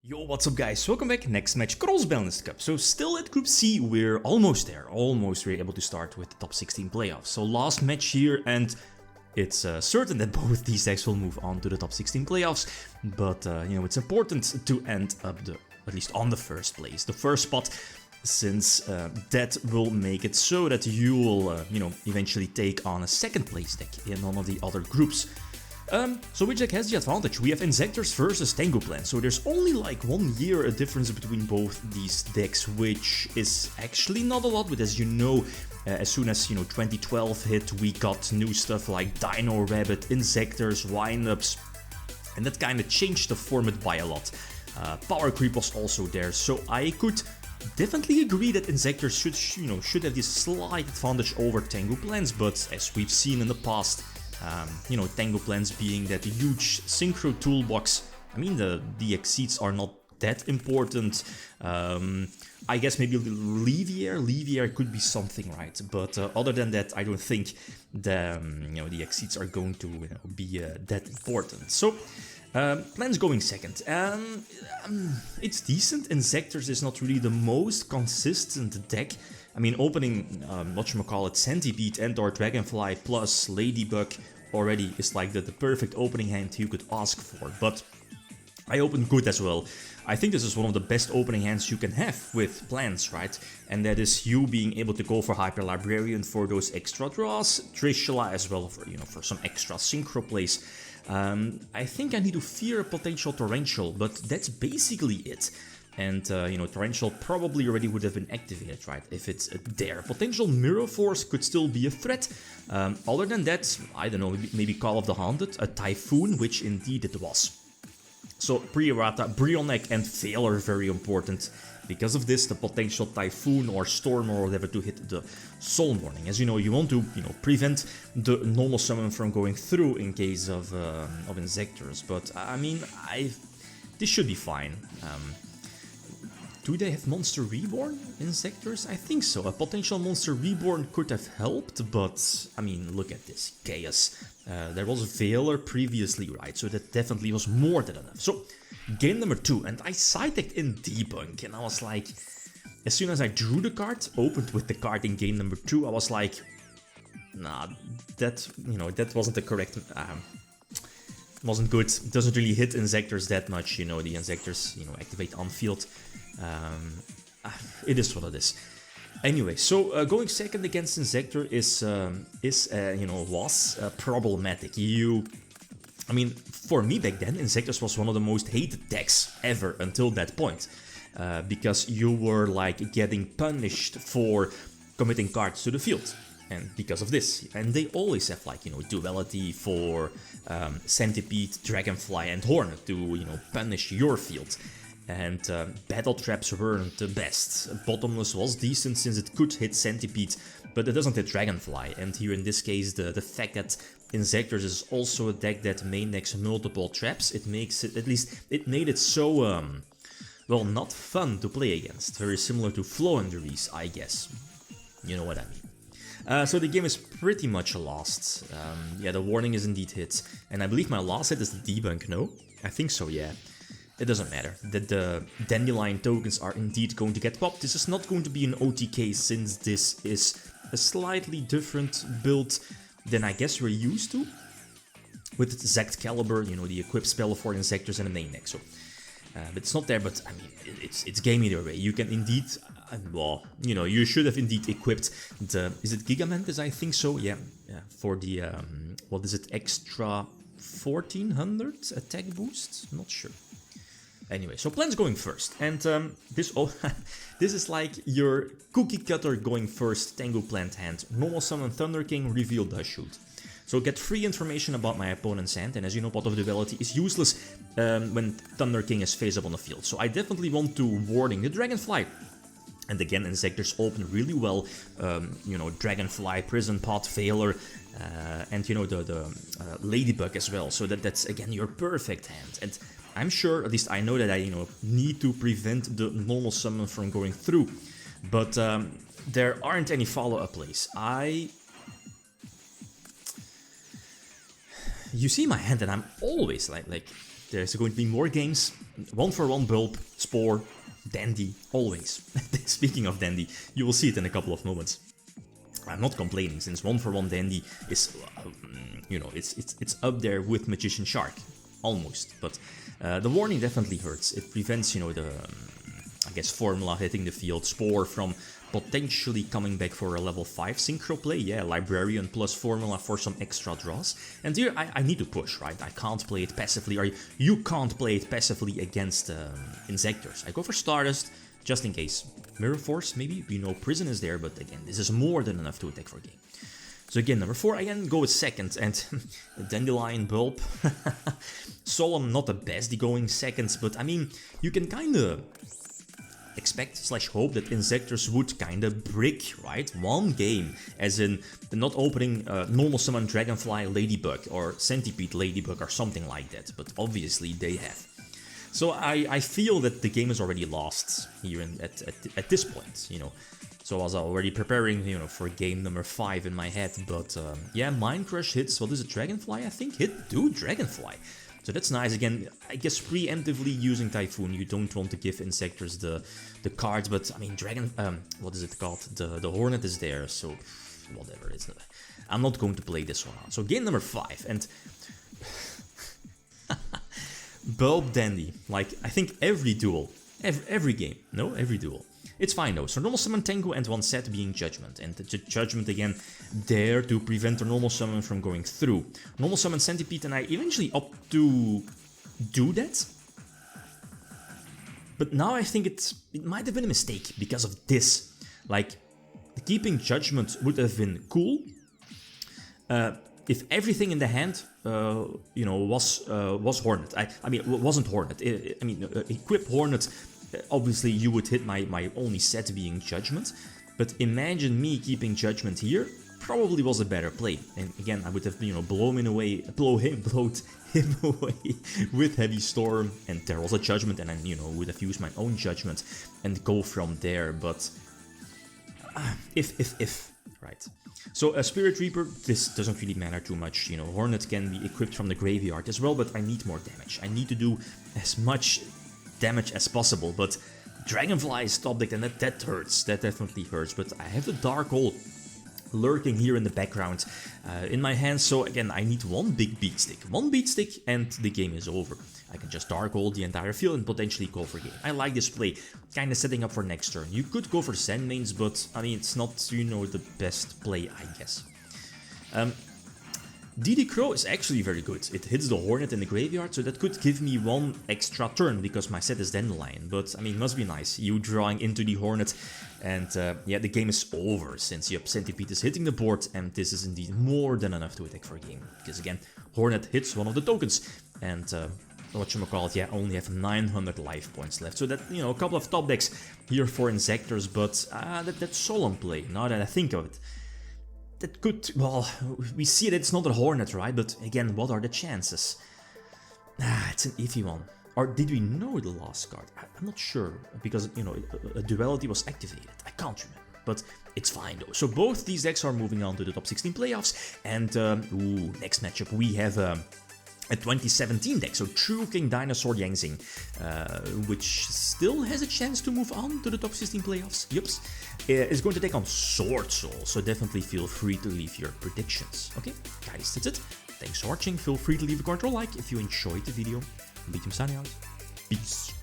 Yo, what's up guys, welcome back, next match, Cross-Banlist Cup. So still at Group C, we're almost there, we're able to start with the top 16 playoffs. So last match here, and it's certain that both these decks will move on to the top 16 playoffs. But, you know, it's important to end up at least on the first place, the first spot, since that will make it so that you will, you know, eventually take on a second place deck in one of the other groups. So which deck has the advantage? We have Inzektors versus Tengu plan, so there's only like 1 year a difference between both these decks, which is actually not a lot, but as you know, as soon as, you know, 2012 hit, we got new stuff like Dino Rabbit, Inzektors, windups, and that kind of changed the format by a lot. Power creep was also there, so I could definitely agree that Inzektors should have this slight advantage over Tengu plans, but as we've seen in the past, you know, Tengu plans being that huge synchro toolbox, I mean, the exceeds are not that important. I guess maybe Levier could be something, right? But other than that, I don't think the the exceeds are going to be that important. So plans going second. It's decent. Inzektors is not really the most consistent deck. I mean, opening whatchamacallit, Centipede and/or Dragonfly plus Ladybug already is like the perfect opening hand you could ask for, but I opened good as well. I think this is one of the best opening hands you can have with plans, right? And that is you being able to go for Hyper Librarian for those extra draws, Trishula as well for, you know, for some extra synchro plays. I think I need to fear a potential Torrential, but that's basically it. And, you know, Torrential probably already would have been activated, right, if it's there. Potential Mirror Force could still be a threat. Other than that, I don't know, maybe Call of the Haunted, a Typhoon, which indeed it was. So, Pre-Errata, Brionac and Veil are very important. Because of this, the potential Typhoon or Storm or whatever to hit the Soulmourning. As you know, you want to, you know, prevent the normal summon from going through in case of Inzektors. But, I mean, this should be fine. Do they have Monster Reborn Inzektors? I think so. A potential Monster Reborn could have helped, but I mean, look at this. Chaos. There was Veiler previously, right? So that definitely was more than enough. So, game number 2, and I side-decked in Debunk, and I was like, as soon as I drew the card, opened with the card in game number 2, I was like, nah, that, you know, that wasn't the correct... wasn't good. It doesn't really hit Inzektors that much, you know, the Inzektors, you know, activate on field. It is what it is. Anyway, so going second against Inzektor was problematic. I mean, for me back then, Inzektors was one of the most hated decks ever until that point. Because you were like getting punished for committing cards to the field. And because of this, and they always have like, you know, duality for Centipede, Dragonfly and Hornet to, you know, punish your field. And battle traps weren't the best. Bottomless was decent since it could hit Centipede, but it doesn't hit Dragonfly. And here in this case, the fact that Inzektors is also a deck that main decks multiple traps, it makes it, at least it made it so, well, not fun to play against. Very similar to Floenderies, I guess. You know what I mean. So the game is pretty much lost. Yeah, the warning is indeed hit. And I believe my last hit is the debunk, no? I think so, yeah. It doesn't matter. The Dandelion tokens are indeed going to get popped. This is not going to be an OTK since this is a slightly different build than I guess we're used to. With Zect Caliber, you know, the equip spell for Inzektors and a main deck. So, but it's not there, but I mean, it's game either way. You can indeed, well, you know, you should have indeed equipped the, is it Gigamantis? I think so, yeah, for the, what is it, extra 1400 attack boost? Not sure. Anyway, so plans going first, and this is like your cookie cutter going first Tengu plant hand. Normal summon Thunder King, reveal Dash Shoot. So get free information about my opponent's hand, and as you know, Pot of Duality is useless when Thunder King is face up on the field. So I definitely want to warding the Dragonfly. And again, Inzektors open really well, you know, Dragonfly, Prison Pot, Veiler, and you know, the Ladybug as well. So that's again your perfect hand. And I'm sure, at least I know that I, you know, need to prevent the normal summon from going through. But there aren't any follow-up plays. You see my hand and I'm always like There's going to be more games. 1-for-1 Bulb, Spore, Dandy, always. Speaking of Dandy, you will see it in a couple of moments. I'm not complaining, since 1-for-1 Dandy is, you know, it's up there with Magician Shark, almost. But the warning definitely hurts. It prevents, you know, the, I guess, Formula hitting the field, Spore from potentially coming back for a level 5 synchro play. Yeah, Librarian plus Formula for some extra draws. And here I need to push, right? I can't play it passively, or you can't play it passively against Inzektors. I go for Stardust, just in case. Mirror Force, maybe? We know Prison is there, but again, this is more than enough to attack for game. So again, number 4, again, go with second, and Dandelion Bulb. Solemn, not the best going seconds, but I mean, you can kinda expect / hope that Inzektors would kinda brick, right? One game, as in not opening normal summon Dragonfly Ladybug or Centipede Ladybug or something like that, but obviously they have. So I feel that the game is already lost here at this point, you know. So I was already preparing, you know, for game number 5 in my head, but yeah, Mind Crush hits, what is it, Dragonfly, I think? Hit Dragonfly. So that's nice. Again, I guess preemptively using Typhoon, you don't want to give Inzektors the cards, but I mean, what is it called? The Hornet is there, so whatever it is. I'm not going to play this one out. So game number 5, and Bulb Dandy, like I think every duel, every game, no, every duel. It's fine though, so normal summon Tengu and one set being Judgment, and the Judgment again there to prevent the normal summon from going through. Normal summon Centipede, and I eventually opt to do that. But now I think it might have been a mistake because of this. Like, keeping Judgment would have been cool if everything in the hand, you know, was Hornet. I mean, it wasn't Hornet. Equip Hornet. Obviously, you would hit my only set being Judgment, but imagine me keeping Judgment here. Probably was a better play. And again, I would have, you know, blowed him away with Heavy Storm, and there was a Judgment, and then, you know, would have used my own Judgment and go from there. But if right. So a Spirit Reaper, this doesn't really matter too much. You know, Hornet can be equipped from the graveyard as well, but I need more damage. I need to do as much damage as possible, but Dragonfly is top deck, and that hurts. That definitely hurts. But I have the Dark Hole lurking here in the background in my hands, so again, I need one big beat stick. One beat stick and the game is over. I can just Dark Hole the entire field and potentially go for game. I like this play, kind of setting up for next turn. You could go for Sandmains, but I mean, it's not, you know, the best play, I guess. DD Crow is actually very good. It hits the Hornet in the graveyard, so that could give me one extra turn because my set is Dandelion. But I mean, must be nice. You drawing into the Hornet, and yeah, the game is over since your Centipede is hitting the board, and this is indeed more than enough to attack for a game. Because again, Hornet hits one of the tokens, and whatchamacallit, yeah, only have 900 life points left. So that, you know, a couple of top decks here for Inzektors, but that's solemn play, now that I think of it. That could, well, we see that it's not a Hornet, right? But again, what are the chances? It's an iffy one. Or did we know the last card? I'm not sure, because, you know, a Duality was activated. I can't remember, but it's fine though. So both these decks are moving on to the top 16 playoffs, and next matchup we have a 2017 deck, so True King Dinosaur Yangzing, which still has a chance to move on to the top 16 playoffs. Yups, is going to take on Sword Soul, so definitely feel free to leave your predictions. Okay, guys, that's it. Thanks for watching. Feel free to leave a comment or like if you enjoyed the video. Beat him signing out. Peace.